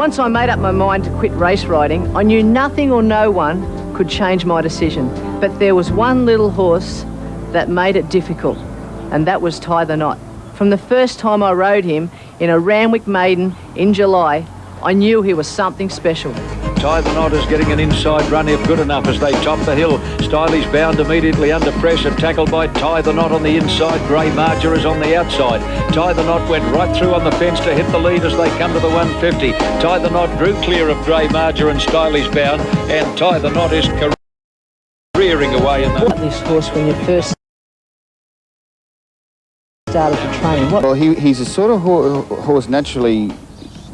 Once I made up my mind to quit race riding, I knew nothing or no one could change my decision. But there was one little horse that made it difficult, and that was Tie the Knot. From the first time I rode him in a Randwick maiden in July, I knew he was something special. Tie the Knot is getting an inside run if good enough as they top the hill. Stylish bound immediately under pressure, tackled by Tie the Knot on the inside. Grey Marger is on the outside. Tie the Knot went right through on the fence to hit the lead as they come to the 150. Tie the Knot drew clear of Grey Marger and Stylish bound, and Tie the Knot is careering away in the... This horse when you first started to train? Well, he's a sort of horse naturally.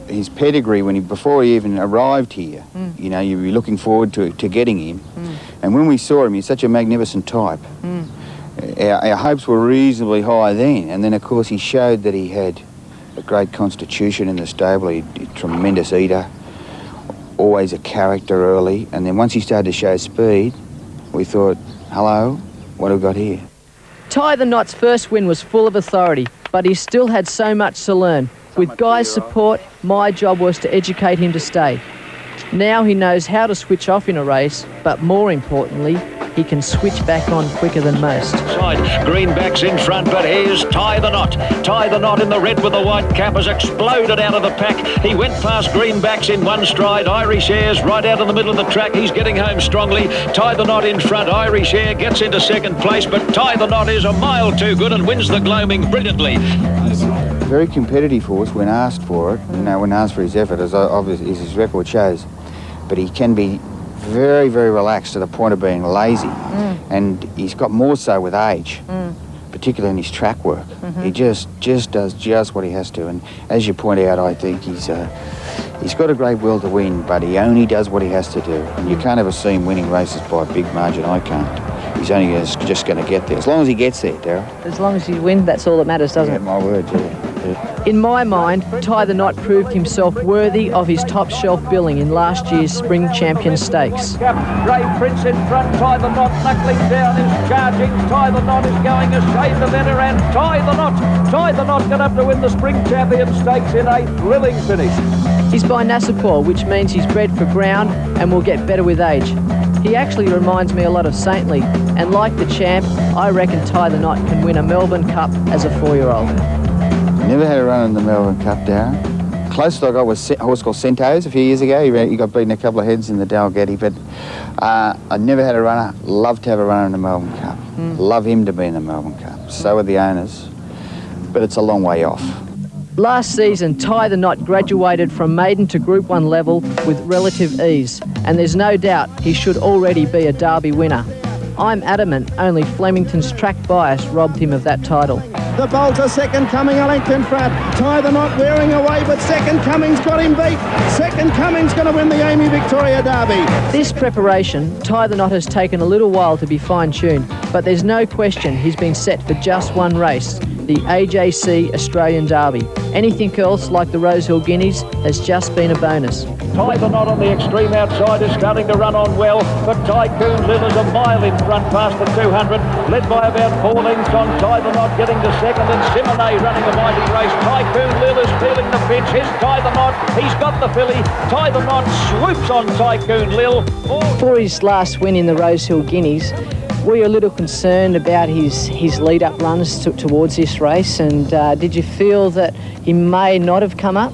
His pedigree, before he even arrived here, you know, you'd be looking forward to getting him. And when we saw him, he's such a magnificent type. Our hopes were reasonably high then. And then, of course, he showed that he had a great constitution in the stable. He's a tremendous eater, always a character early. And then once he started to show speed, we thought, hello, what have we got here? Tie the Knot's first win was full of authority, but he still had so much to learn. With Guy's support, my job was to educate him to stay. Now he knows how to switch off in a race, but more importantly, he can switch back on quicker than most. Greenback's in front, but here's Tie the Knot. Tie the Knot in the red with the white cap has exploded out of the pack. He went past Greenbacks in one stride. Irish Air's right out in the middle of the track. He's getting home strongly. Tie the Knot in front. Irish Air gets into second place, but Tie the Knot is a mile too good and wins the gloaming brilliantly. Very competitive horse when asked for it, you know, when asked for his effort, as obviously his record shows. But he can be very, very relaxed to the point of being lazy. And he's got more so with age, particularly in his track work. He just does just what he has to. And as you point out, I think he's got a great will to win, but he only does what he has to do. And you can't ever see him winning races by a big margin. I can't. He's only just going to get there. As long as he gets there, Darryl. As long as you win, that's all that matters, doesn't it? My word, yeah. In my mind, Tie the Knot proved himself worthy of his top shelf billing in last year's Spring Champion Stakes. Grey Prince in front, Tie the Knot knuckling down, is charging. Tie the Knot is going a shade the better, and Tie the Knot got up to win the Spring Champion Stakes in a thrilling finish. He's by Nassapur, which means he's bred for ground and will get better with age. He actually reminds me a lot of Saintly, and like the champ, I reckon Tie the Knot can win a Melbourne Cup as a 4-year-old. Never had a run in the Melbourne Cup, Darren. Closest I got was a horse called Centos a few years ago. He got beaten a couple of heads in the Dalgety, but I never had a runner. Love to have a runner in the Melbourne Cup. Love him to be in the Melbourne Cup. So are the owners, but it's a long way off. Last season, Tie the Knot graduated from maiden to Group 1 level with relative ease, and there's no doubt he should already be a Derby winner. I'm adamant only Flemington's track bias robbed him of that title. The Bolter, Second Coming a length in front. Tie the Knot wearing away, but Second Coming's got him beat. Second Coming's going to win the Amy Victoria Derby. This preparation, Tie the Knot has taken a little while to be fine-tuned, but there's no question he's been set for just one race, the AJC Australian Derby. Anything else, like the Rosehill Guineas, has just been a bonus. Tie the Knot on the extreme outside is starting to run on well, but Tycoon Lil is a mile in front past the 200, led by about 4 lengths on Tie the Knot, getting to second, and Simonet running a mighty race. Tycoon Lil is feeling the pinch. Here's Tie the Knot. He's got the filly. Tie the Knot swoops on Tycoon Lil. For his last win in the Rosehill Guineas, were you a little concerned about his lead-up runs towards this race, and did you feel that he may not have come up?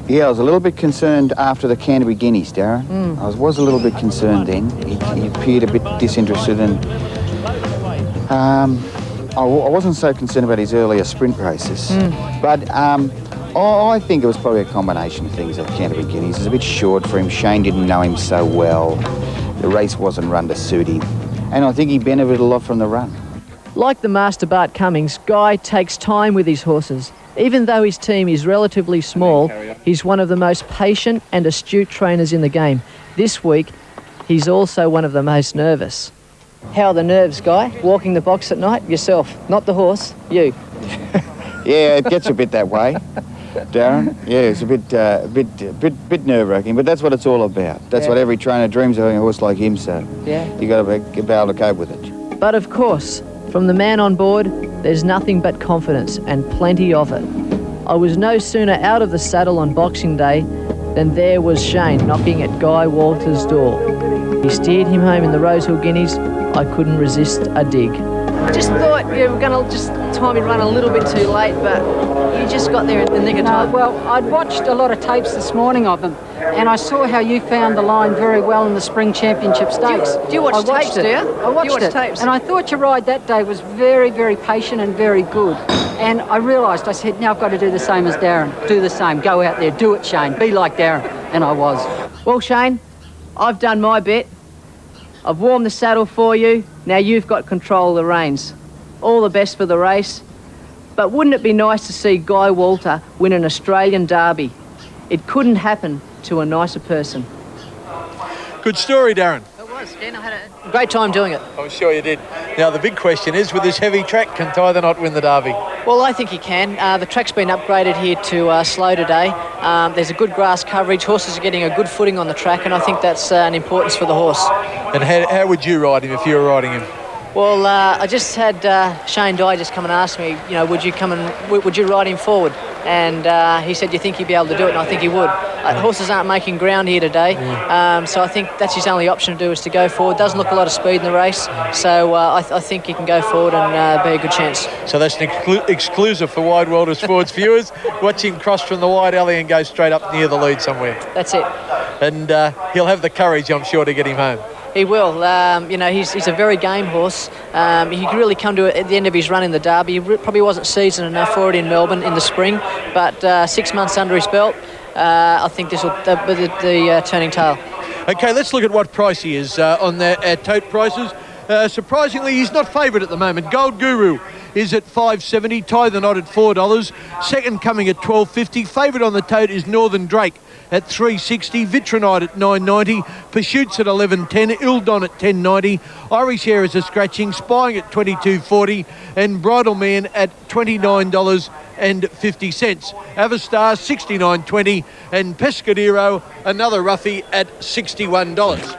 Yeah, I was a little bit concerned after the Canterbury Guineas, Darren. I was a little bit concerned then. He appeared a bit disinterested, and I wasn't so concerned about his earlier sprint races. But I think it was probably a combination of things at Canterbury Guineas. It was a bit short for him. Shane didn't know him so well. The race wasn't run to suit him. And I think he benefited a lot from the run. Like the Master Bart Cummings, Guy takes time with his horses. Even though his team is relatively small, he's one of the most patient and astute trainers in the game. This week, he's also one of the most nervous. How are the nerves, Guy? Walking the box at night? Yourself, not the horse, you. Yeah, it gets a bit that way, Darren. Yeah, it's a bit nerve-wracking, but that's what it's all about. That's what every trainer dreams of, having a horse like him, so you got to be able to cope with it. But of course, from the man on board, there's nothing but confidence, and plenty of it. I was no sooner out of the saddle on Boxing Day then there was Shane knocking at Guy Walter's door. He steered him home in the Rosehill Guineas. I couldn't resist a dig. Just thought you were going to just time him run a little bit too late, but you just got there in the nick of time. Well, I'd watched a lot of tapes this morning of them, and I saw how you found the line very well in the Spring Championship Stakes. Do you watch tapes, do you? I watched it, tapes? and I thought your ride that day was very, very patient and very good. And I realised, I said, now I've got to do the same as Darren. Do the same. Go out there. Do it, Shane. Be like Darren. And I was. Well, Shane, I've done my bit. I've warmed the saddle for you. Now you've got control of the reins. All the best for the race. But wouldn't it be nice to see Guy Walter win an Australian Derby? It couldn't happen to a nicer person. Good story, Darren. It was, Ken. I had a great time doing it. I'm sure you did. Now, the big question is, with this heavy track, can Tie the Knot win the Derby? Well, I think he can. The track's been upgraded here to slow today. There's a good grass coverage. Horses are getting a good footing on the track, and I think that's an importance for the horse. And how would you ride him if you were riding him? Well, I just had Shane Dye just come and ask me, you know, would you ride him forward? And he said, you think he'd be able to do it? And I think he would. Horses aren't making ground here today, so I think that's his only option to do is to go forward. Doesn't look a lot of speed in the race, so I think he can go forward and be a good chance. So that's an exclusive for Wide World of Sports viewers. Watch him cross from the wide alley and go straight up near the lead somewhere. That's it. And he'll have the courage, I'm sure, to get him home. He will. You know, he's a very game horse. He could really come to it at the end of his run in the Derby. He probably wasn't seasoned enough for it in Melbourne in the spring, but 6 months under his belt, I think this will be the turning tail. Okay, let's look at what price he is on our tote prices. Surprisingly, he's not favourite at the moment. Gold Guru is at $5.70, Tie the Knot at $4. Second Coming at $12.50. Favourite on the tote is Northern Drake at $3.60, Vitronite at $9.90, Pursuits at $11.10, Ildon at $10.90, Irish Air is a scratching, Spying at $22.40, and Bridal Man at $29.50. Avastar $69.20, and Pescadero, another roughie, at $61.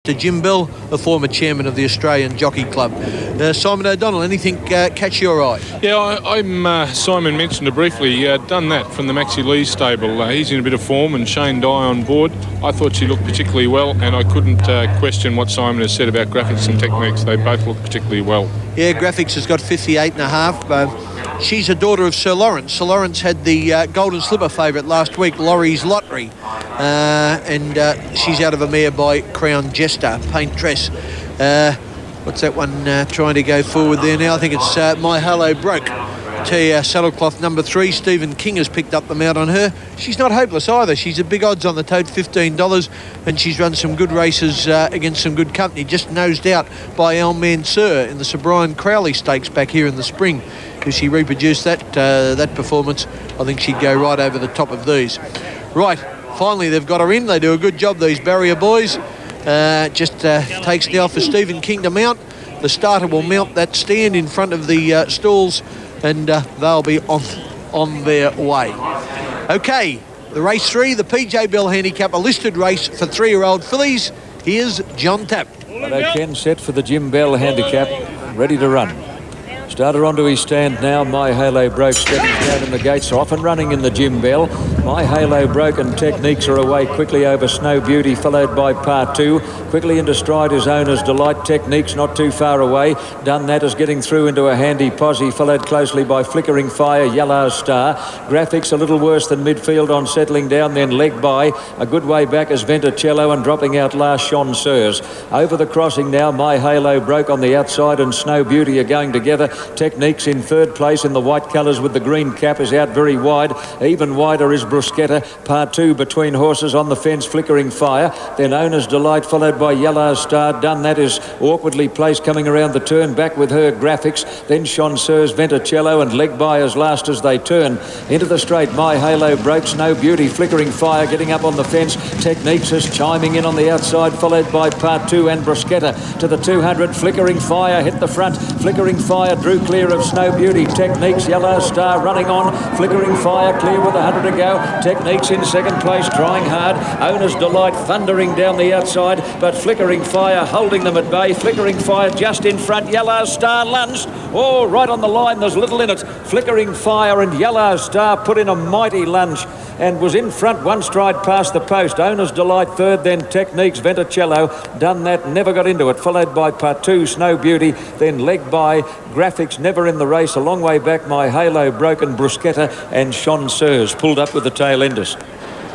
To Jim Bell, the former chairman of the Australian Jockey Club. Simon O'Donnell, anything catch your eye? Yeah, I'm Simon mentioned it briefly. Done that from the Maxi Lee's stable. He's in a bit of form, and Shane Dye on board. I thought she looked particularly well, and I couldn't question what Simon has said about graphics and techniques. They both look particularly well. Yeah, graphics has got 58.5. She's a daughter of Sir Lawrence. Sir Lawrence had the Golden Slipper favourite last week, Laurie's Lottery. And she's out of a mare by Crown Jester, Paint Dress. What's that one trying to go forward there now? I think it's My Hello Broke. Saddlecloth number 3, Stephen King has picked up the mount on her. She's not hopeless either. She's at big odds on the tote, $15, and she's run some good races against some good company. Just nosed out by El Mansur in the Sir Brian Crowley Stakes back here in the spring. If she reproduced that performance, I think she'd go right over the top of these. Right, finally they've got her in. They do a good job, these barrier boys. Just takes now for Stephen King to mount. The starter will mount that stand in front of the stalls, and they'll be on their way. Okay, the race 3, the PJ Bell Handicap, a listed race for 3-year-old fillies. Here's John Tapp. Ken set for the Jim Bell Handicap, ready to run. Starter onto his stand now. My Halo Broke stepping down in the gates, off and running in the Jim Bell. My Halo Broke and Techniques are away quickly over Snow Beauty, followed by Part 2. Quickly into stride is Owner's Delight. Techniques not too far away. Done that is getting through into a handy posse, followed closely by Flickering Fire, Yellow Star. Graphics a little worse than midfield on settling down, then leg by. A good way back is Venticello, and dropping out last Chanceurs. Over the crossing now, My Halo Broke on the outside and Snow Beauty are going together. Techniques in third place in the white colours with the green cap is out very wide. Even wider is Bruschetta. Part 2 between horses on the fence, Flickering Fire. Then Owner's Delight, followed by Yellow Star. Done that is awkwardly placed coming around the turn, back with her Graphics. Then Chanceurs, Venticello, and leg by as last as they turn. Into the straight, My Halo Broke, Snow Beauty, Flickering Fire getting up on the fence. Techniques is chiming in on the outside, followed by Part 2 and Bruschetta. To the 200, Flickering Fire hit the front. Flickering Fire drew clear of Snow Beauty. Techniques, Yellow Star running on. Flickering Fire clear with 100 to go. Techniques in second place, trying hard. Owner's Delight thundering down the outside, but Flickering Fire holding them at bay. Flickering Fire just in front. Yellow Star lunged. Oh, right on the line, there's little in it. Flickering Fire and Yellow Star put in a mighty lunge and was in front, one stride past the post. Owner's Delight third, then Techniques, Venticello. Done that, never got into it. Followed by Part 2, Snow Beauty, then leg by. Graphics never in the race. A long way back, My Halo Broken, Bruschetta and Chanceurs pulled up with the tail enders.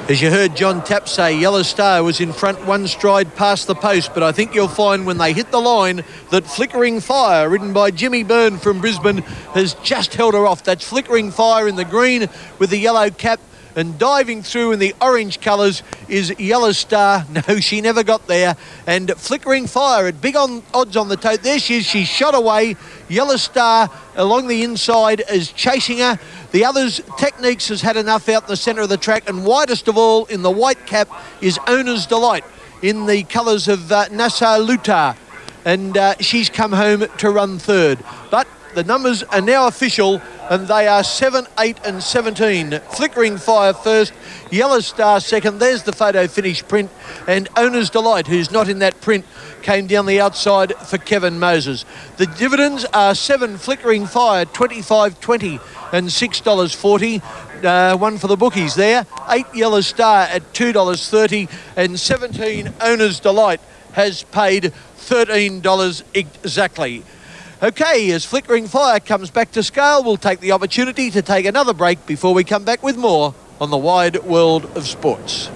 As you heard John Tapp say, Yellow Star was in front, one stride past the post, but I think you'll find when they hit the line that Flickering Fire, ridden by Jimmy Byrne from Brisbane, has just held her off. That's Flickering Fire in the green with the yellow cap, and diving through in the orange colours is Yellow Star. No, she never got there. And Flickering Fire at big odds on the tote. There she is. She shot away. Yellow Star along the inside is chasing her. The others, Techniques, has had enough out in the centre of the track. And widest of all in the white cap is Owner's Delight in the colours of Nassau Lutar. And she's come home to run third. But the numbers are now official, and they are 7, 8 and 17. Flickering Fire first, Yellow Star second. There's the photo finish print. And Owner's Delight, who's not in that print, came down the outside for Kevin Moses. The dividends are 7 Flickering Fire, $25.20 and $6.40. One for the bookies there. 8 Yellow Star at $2.30, and 17 Owner's Delight has paid $13 exactly. Okay, as Flickering Fire comes back to scale, we'll take the opportunity to take another break before we come back with more on the Wide World of Sports.